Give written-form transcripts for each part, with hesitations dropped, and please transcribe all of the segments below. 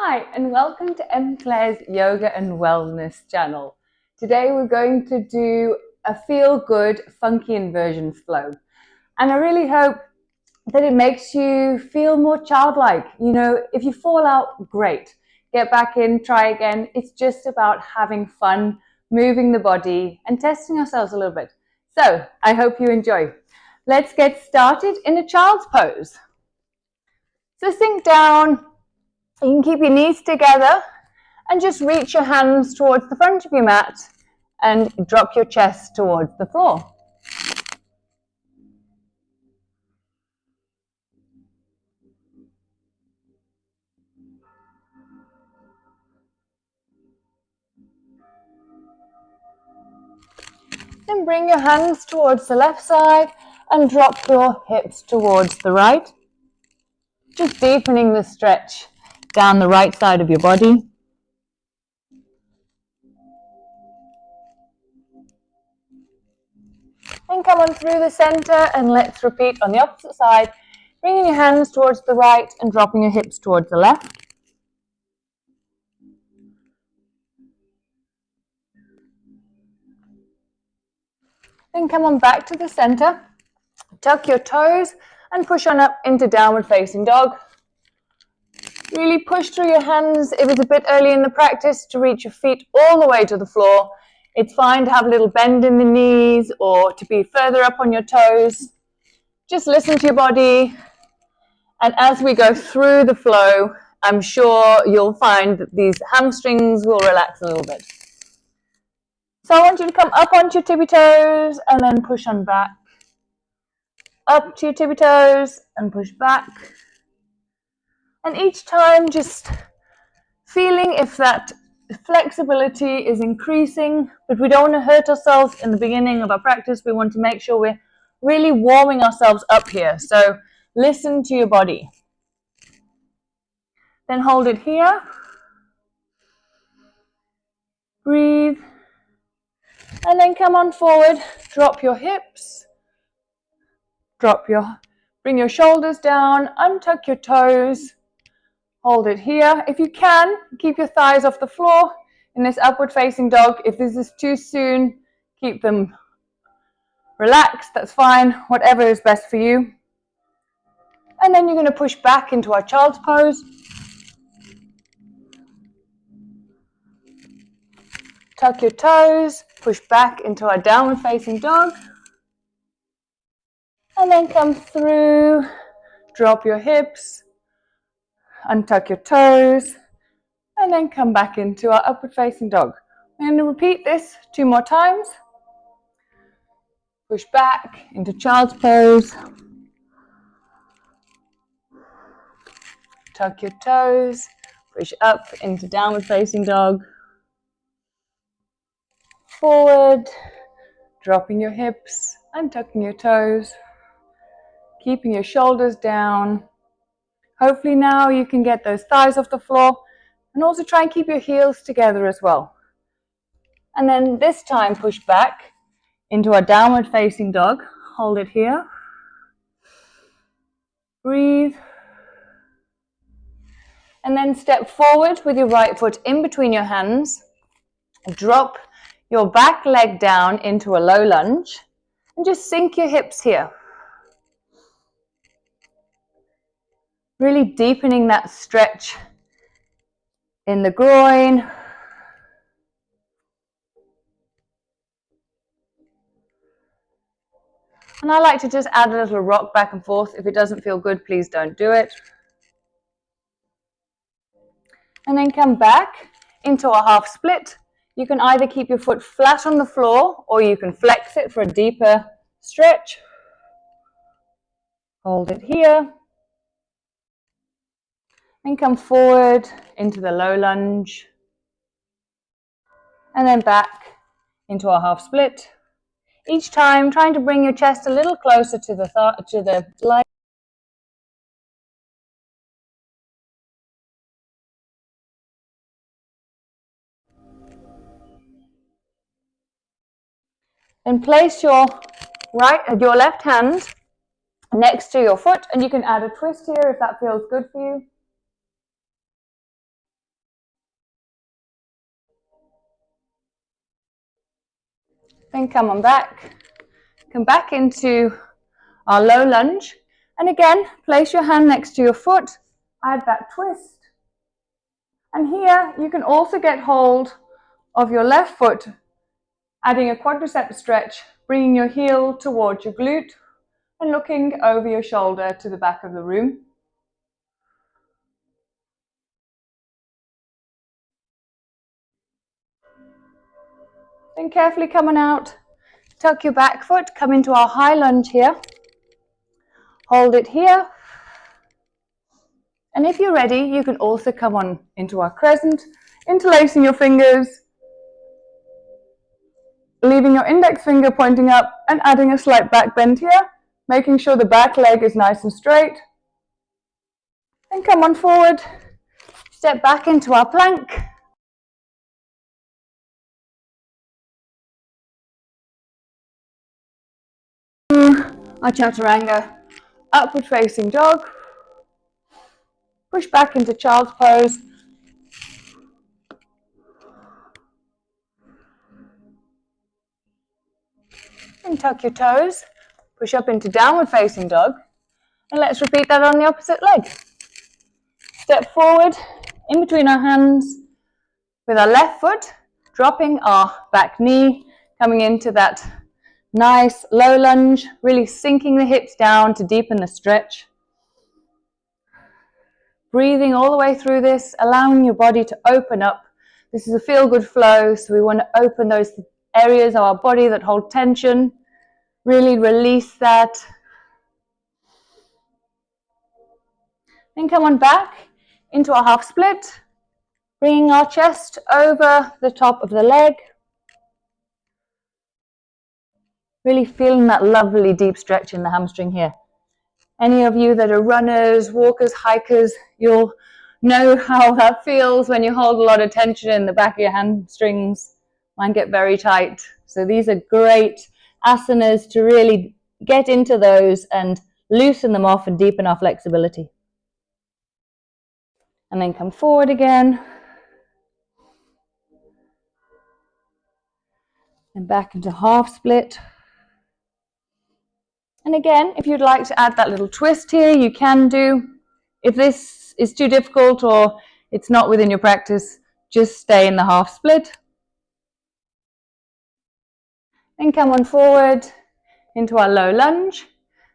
Hi, and welcome to M. Claire's Yoga and Wellness channel. Today we're going to do a feel-good funky inversions flow. And I really hope that it makes you feel more childlike. You know, if you fall out, great. Get back in, try again. It's just about having fun, moving the body, and testing ourselves a little bit. So, I hope you enjoy. Let's get started in a child's pose. So sink down. You can keep your knees together and just reach your hands towards the front of your mat and drop your chest towards the floor. Then bring your hands towards the left side and drop your hips towards the right. Just deepening the stretch down the right side of your body. Then come on through the center and let's repeat on the opposite side. Bringing your hands towards the right and dropping your hips towards the left. Then come on back to the center. Tuck your toes and push on up into downward facing dog. Really push through your hands if it's a bit early in the practice to reach your feet all the way to the floor. It's fine to have a little bend in the knees or to be further up on your toes. Just listen to your body. And as we go through the flow, I'm sure you'll find that these hamstrings will relax a little bit. So I want you to come up onto your tippy toes and then push on back. Up to your tippy toes and push back. And each time just feeling if that flexibility is increasing, but we don't want to hurt ourselves in the beginning of our practice. We want to make sure we're really warming ourselves up here. So listen to your body. Then hold it here. Breathe. And then come on forward. Drop your hips. Bring your shoulders down. Untuck your toes. Hold it here. If you can, keep your thighs off the floor in this upward facing dog. If this is too soon, keep them relaxed. That's fine. Whatever is best for you. And then you're going to push back into our child's pose. Tuck your toes. Push back into our downward facing dog. And then come through. Drop your hips. Untuck your toes. And then come back into our upward facing dog. I'm going to repeat this 2 more times. Push back into child's pose. Tuck your toes. Push up into downward facing dog. Forward. Dropping your hips. Untucking your toes. Keeping your shoulders down. Hopefully now you can get those thighs off the floor. And also try and keep your heels together as well. And then this time push back into our downward facing dog. Hold it here. Breathe. And then step forward with your right foot in between your hands. Drop your back leg down into a low lunge. And just sink your hips here. Really deepening that stretch in the groin. And I like to just add a little rock back and forth. If it doesn't feel good, please don't do it. And then come back into a half split. You can either keep your foot flat on the floor or you can flex it for a deeper stretch. Hold it here. And come forward into the low lunge. And then back into a half split. Each time trying to bring your chest a little closer to the leg. Then place your left hand next to your foot, and you can add a twist here if that feels good for you. Then come on back. Come back into our low lunge. And again, place your hand next to your foot. Add that twist. And here you can also get hold of your left foot, adding a quadricep stretch, bringing your heel towards your glute and looking over your shoulder to the back of the room. Then carefully come on out, tuck your back foot, come into our high lunge here. Hold it here. And if you're ready, you can also come on into our crescent, interlacing your fingers, leaving your index finger pointing up and adding a slight back bend here, making sure the back leg is nice and straight. Then come on forward, step back into our plank. Our chaturanga, upward facing dog. Push back into child's pose. And tuck your toes. Push up into downward facing dog. And let's repeat that on the opposite leg. Step forward in between our hands with our left foot, dropping our back knee, coming into that nice low lunge, really sinking the hips down to deepen the stretch. Breathing all the way through this, allowing your body to open up. This is a feel-good flow, so we want to open those areas of our body that hold tension, really release that. Then come on back into our half split, bringing our chest over the top of the leg. Really feeling that lovely deep stretch in the hamstring here. Any of you that are runners, walkers, hikers, you'll know how that feels when you hold a lot of tension in the back of your hamstrings. Mine get very tight. So these are great asanas to really get into those and loosen them off and deepen our flexibility. And then come forward again. And back into half split. And again, if you'd like to add that little twist here, you can do. If this is too difficult or it's not within your practice, just stay in the half split. Then come on forward into our low lunge.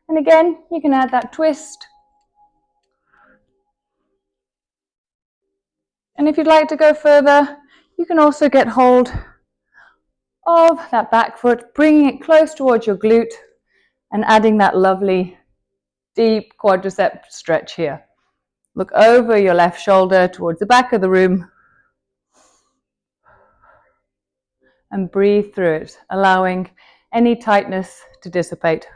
And again, you can add that twist. And if you'd like to go further, you can also get hold of that back foot, bringing it close towards your glute and adding that lovely deep quadricep stretch here. Look over your left shoulder towards the back of the room and breathe through it, allowing any tightness to dissipate.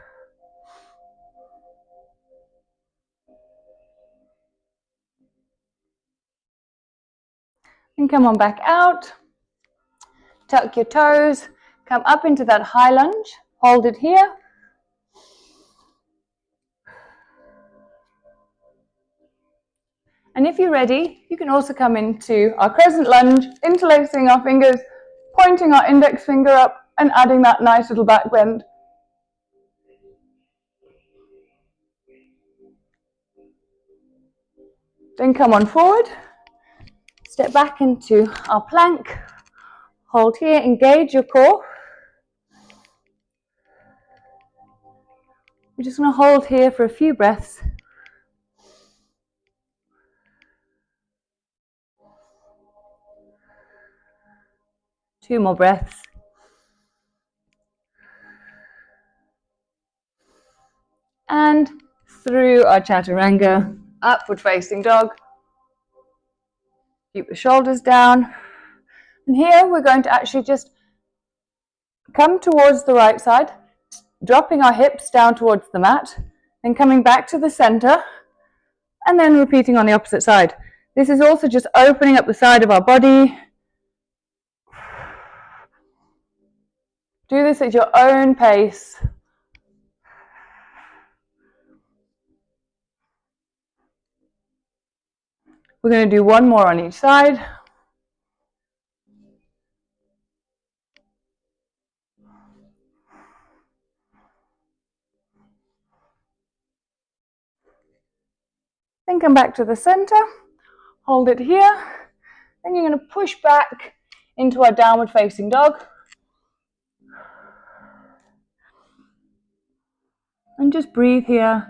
And come on back out, tuck your toes, come up into that high lunge, hold it here. And if you're ready, you can also come into our crescent lunge, interlacing our fingers, pointing our index finger up and adding that nice little back bend. Then come on forward, step back into our plank, hold here, engage your core. We're just going to hold here for a few breaths. Two more breaths. And through our chaturanga, upward facing dog. Keep the shoulders down. And here we're going to actually just come towards the right side, dropping our hips down towards the mat, then coming back to the center, and then repeating on the opposite side. This is also just opening up the side of our body. Do this at your own pace. We're going to do one more on each side. Then come back to the center, hold it here. Then you're going to push back into our downward facing dog. And just breathe here.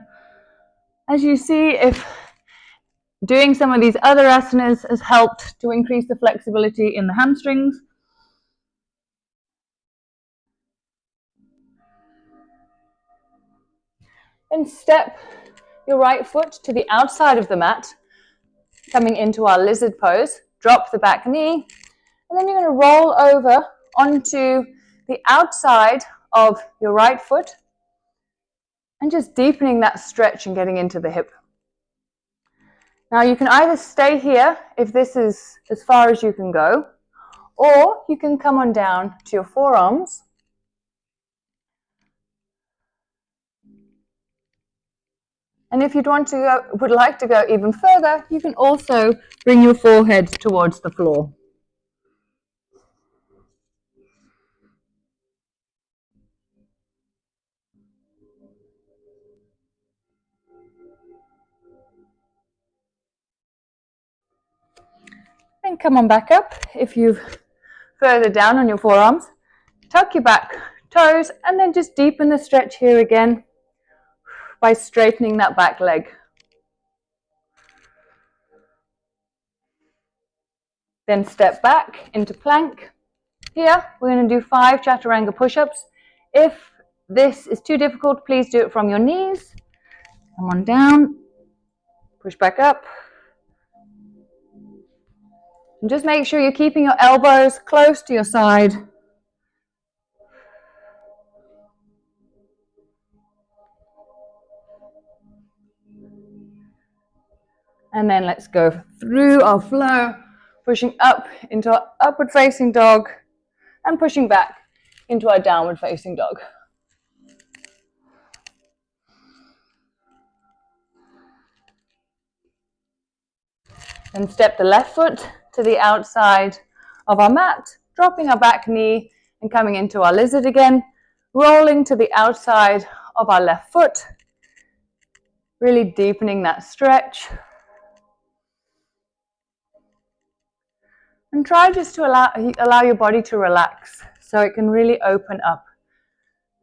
As you see, if doing some of these other asanas has helped to increase the flexibility in the hamstrings. Then step your right foot to the outside of the mat, coming into our lizard pose. Drop the back knee, and then you're going to roll over onto the outside of your right foot and just deepening that stretch and getting into the hip. Now you can either stay here if this is as far as you can go, or you can come on down to your forearms. And if you'd would like to go even further, you can also bring your forehead towards the floor. Then come on back up if you've further down on your forearms. Tuck your back toes and then just deepen the stretch here again by straightening that back leg. Then step back into plank. Here we're going to do 5 chaturanga push-ups. If this is too difficult, please do it from your knees. Come on down, push back up. And just make sure you're keeping your elbows close to your side. And then let's go through our flow, pushing up into our upward facing dog and pushing back into our downward facing dog. Then step the left foot to the outside of our mat, dropping our back knee and coming into our lizard again, rolling to the outside of our left foot, really deepening that stretch. And try just to allow your body to relax so it can really open up.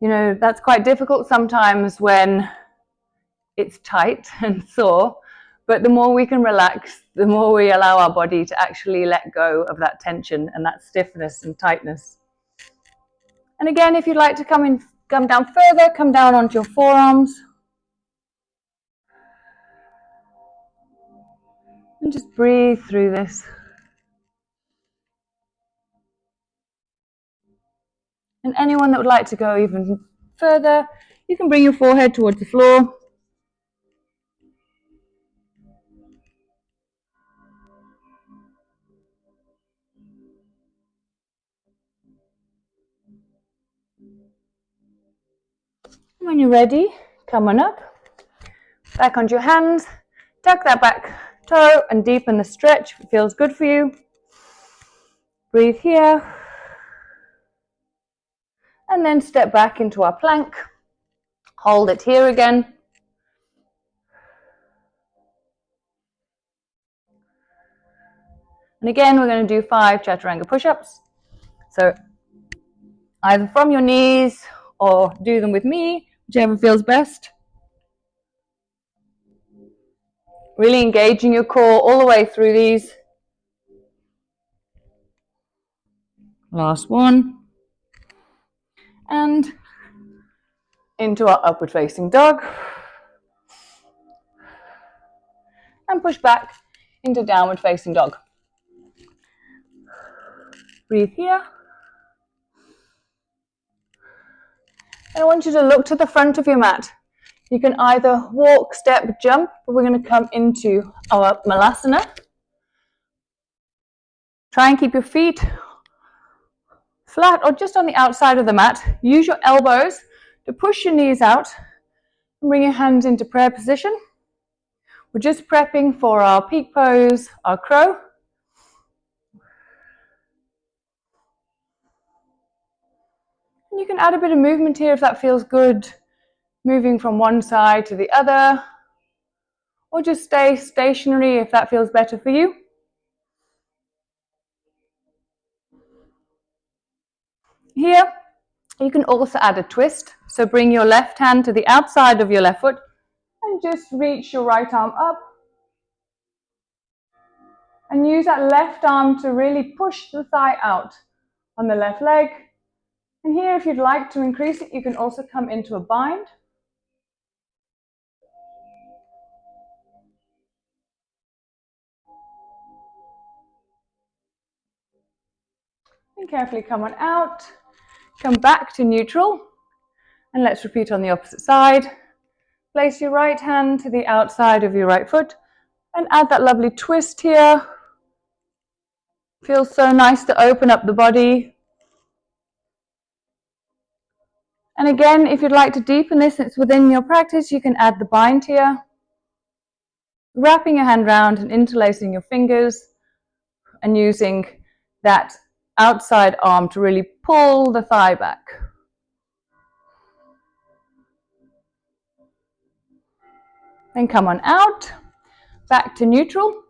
You know, that's quite difficult sometimes when it's tight and sore, but the more we can relax, the more we allow our body to actually let go of that tension and that stiffness and tightness. And again, if you'd like to come down further, come down onto your forearms. And just breathe through this. And anyone that would like to go even further, you can bring your forehead towards the floor. When you're ready, come on up, back onto your hands, tuck that back toe and deepen the stretch if it feels good for you. Breathe here. And then step back into our plank. Hold it here again. And again, we're going to do 5 chaturanga push-ups. So either from your knees or do them with me, whichever feels best. Really engaging your core all the way through these. Last one. And into our upward facing dog. And push back into downward facing dog. Breathe here. And I want you to look to the front of your mat. You can either walk, step, jump, but we're going to come into our malasana. Try and keep your feet flat or just on the outside of the mat. Use your elbows to push your knees out and bring your hands into prayer position. We're just prepping for our peak pose, our crow. And you can add a bit of movement here if that feels good, moving from one side to the other, or just stay stationary if that feels better for you. Here, you can also add a twist. So bring your left hand to the outside of your left foot and just reach your right arm up. And use that left arm to really push the thigh out on the left leg. And here, if you'd like to increase it, you can also come into a bind. And carefully come on out. Come back to neutral. And let's repeat on the opposite side. Place your right hand to the outside of your right foot and add that lovely twist here. Feels so nice to open up the body. And again, if you'd like to deepen this, it's within your practice, you can add the bind here. Wrapping your hand round and interlacing your fingers and using that outside arm to really pull the thigh back. Then come on out, back to neutral.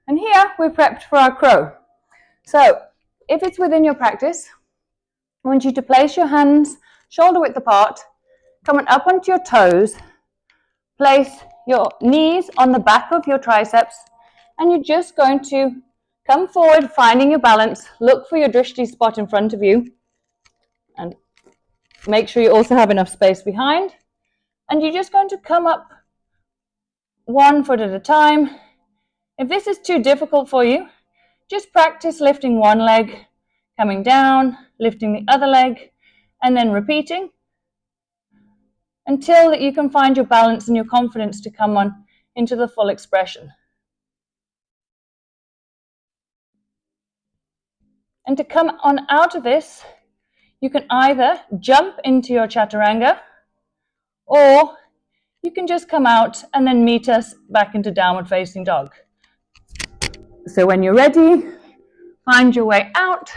And here we're prepped for our crow. So if it's within your practice, I want you to place your hands shoulder width apart, come on up onto your toes, place your knees on the back of your triceps, and you're just going to come forward, finding your balance, look for your drishti spot in front of you, and make sure you also have enough space behind. And you're just going to come up one foot at a time. If this is too difficult for you, just practice lifting one leg, coming down, lifting the other leg, and then repeating until that you can find your balance and your confidence to come on into the full expression. And to come on out of this, you can either jump into your chaturanga, or you can just come out and then meet us back into downward facing dog. So when you're ready, find your way out,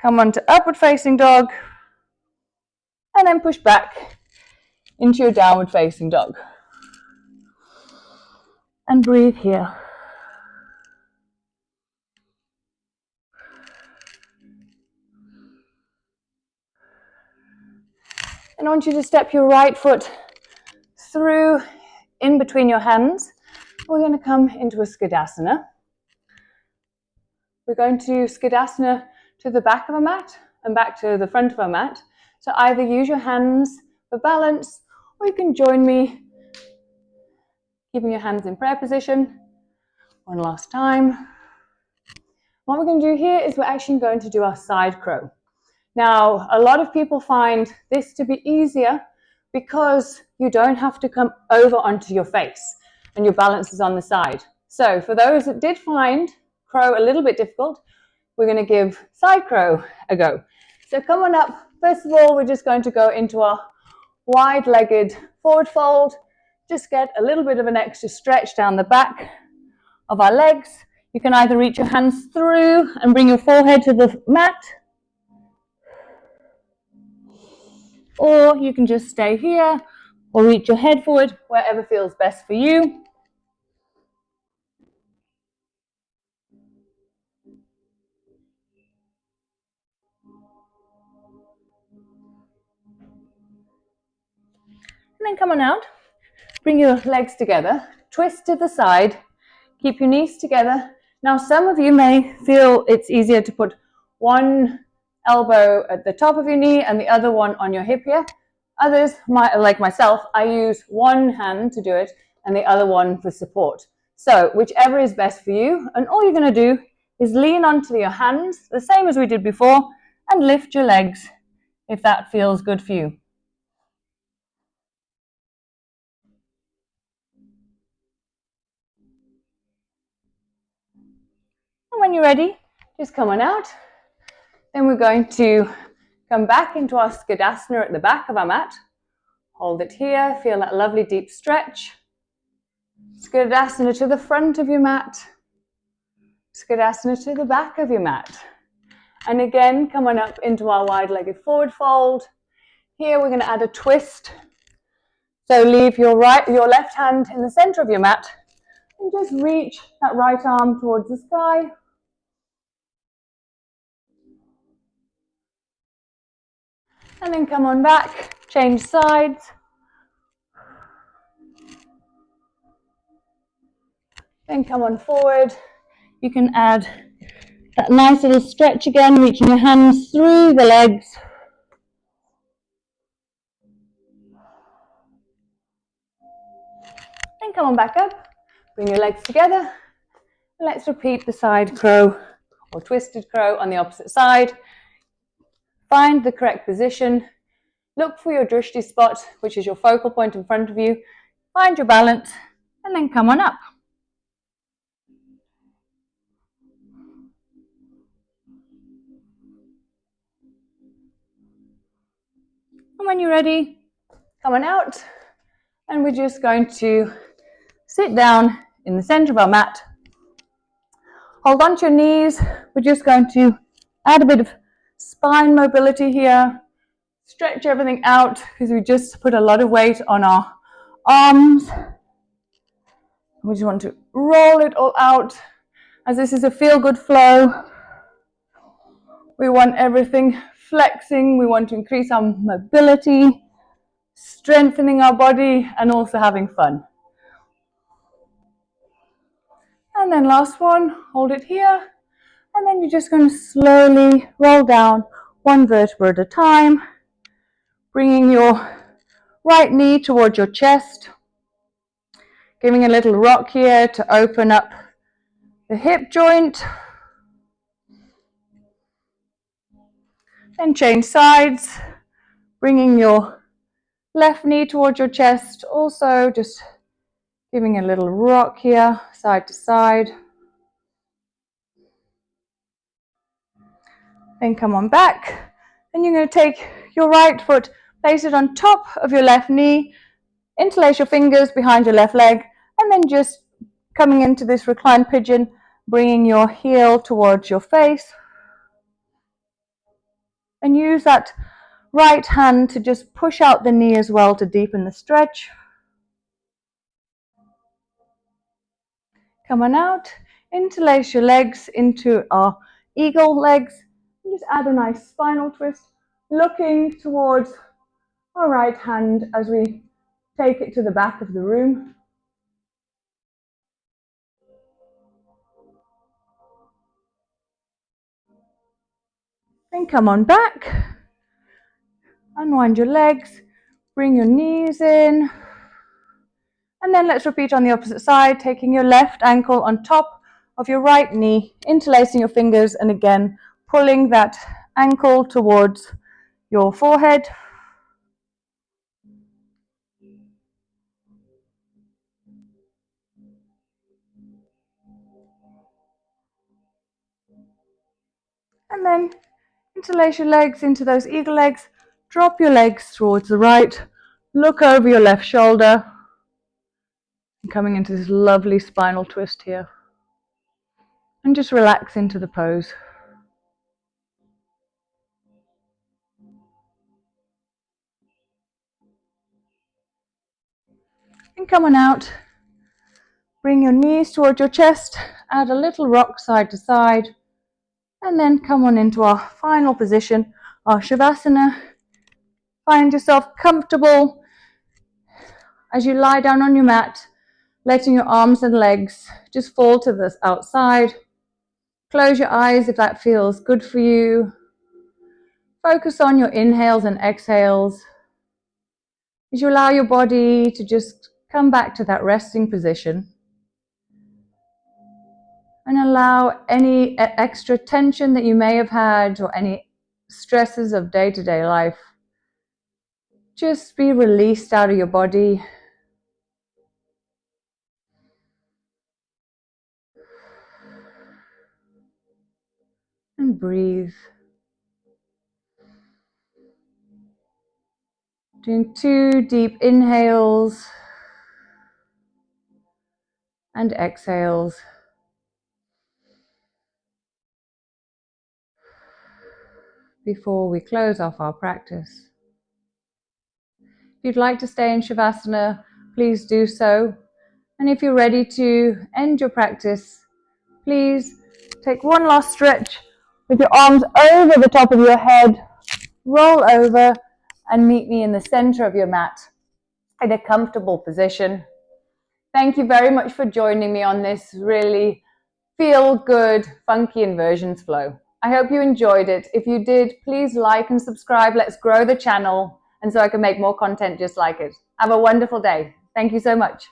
come on to upward facing dog, and then push back into your downward facing dog. And breathe here. And I want you to step your right foot through in between your hands. We're going to come into a Skidasana. We're going to Skidasana to the back of a mat and back to the front of a mat. So either use your hands for balance, or you can join me, keeping your hands in prayer position. One last time. What we're going to do here is we're actually going to do our side crow. Now, a lot of people find this to be easier because you don't have to come over onto your face and your balance is on the side. So for those that did find crow a little bit difficult, we're going to give side crow a go. So come on up. First of all, we're just going to go into our wide-legged forward fold. Just get a little bit of an extra stretch down the back of our legs. You can either reach your hands through and bring your forehead to the mat, or you can just stay here or reach your head forward, wherever feels best for you. And then come on out, bring your legs together, twist to the side, keep your knees together. Now some of you may feel it's easier to put one elbow at the top of your knee and the other one on your hip here. Others, like myself, I use one hand to do it and the other one for support. So whichever is best for you, and all you're going to do is lean onto your hands, the same as we did before, and lift your legs if that feels good for you. And when you're ready, just come on out. Then we're going to come back into our Skidasana at the back of our mat. Hold it here, feel that lovely deep stretch. Skidasana to the front of your mat. Skidasana to the back of your mat. And again, come on up into our wide-legged forward fold. Here we're going to add a twist So leave your left hand in the center of your mat and just reach that right arm towards the sky. And then come on back, change sides. Then come on forward. You can add that nice little stretch again, reaching your hands through the legs. Then come on back up, bring your legs together. Let's repeat the side crow or twisted crow on the opposite side. Find the correct position. Look for your drishti spot, which is your focal point in front of you. Find your balance and then come on up. And when you're ready, come on out. And we're just going to sit down in the center of our mat. Hold on to your knees. We're just going to add a bit of spine mobility here. Stretch everything out because we just put a lot of weight on our arms. We just want to roll it all out as this is a feel-good flow. We want everything flexing. We want to increase our mobility, strengthening our body, and also having fun. And then last one, hold it here. And then you're just going to slowly roll down one vertebra at a time, bringing your right knee towards your chest, giving a little rock here to open up the hip joint. Then change sides, bringing your left knee towards your chest, also just giving a little rock here, side to side. Then come on back. Then you're going to take your right foot, place it on top of your left knee, interlace your fingers behind your left leg, and then just coming into this reclined pigeon, bringing your heel towards your face. And use that right hand to just push out the knee as well to deepen the stretch. Come on out, interlace your legs into our eagle legs, and just add a nice spinal twist, looking towards our right hand as we take it to the back of the room. Then come on back, unwind your legs, bring your knees in, and then let's repeat on the opposite side, taking your left ankle on top of your right knee, interlacing your fingers, and again pulling that ankle towards your forehead. And then interlace your legs into those eagle legs, drop your legs towards the right, look over your left shoulder, and coming into this lovely spinal twist here. And just relax into the pose. And come on out, bring your knees towards your chest, add a little rock side to side, and then come on into our final position, our Shavasana. Find yourself comfortable as you lie down on your mat, letting your arms and legs just fall to the outside. Close your eyes if that feels good for you. Focus on your inhales and exhales as you allow your body to just come back to that resting position. And allow any extra tension that you may have had or any stresses of day-to-day life just be released out of your body. And breathe. Doing 2 deep inhales and exhales. Before we close off our practice. If you'd like to stay in Shavasana, please do so. And if you're ready to end your practice, please take one last stretch with your arms over the top of your head, roll over and meet me in the center of your mat in a comfortable position. Thank you very much for joining me on this really feel good, funky inversions flow. I hope you enjoyed it. If you did, please like and subscribe. Let's grow the channel and so I can make more content just like it. Have a wonderful day. Thank you so much.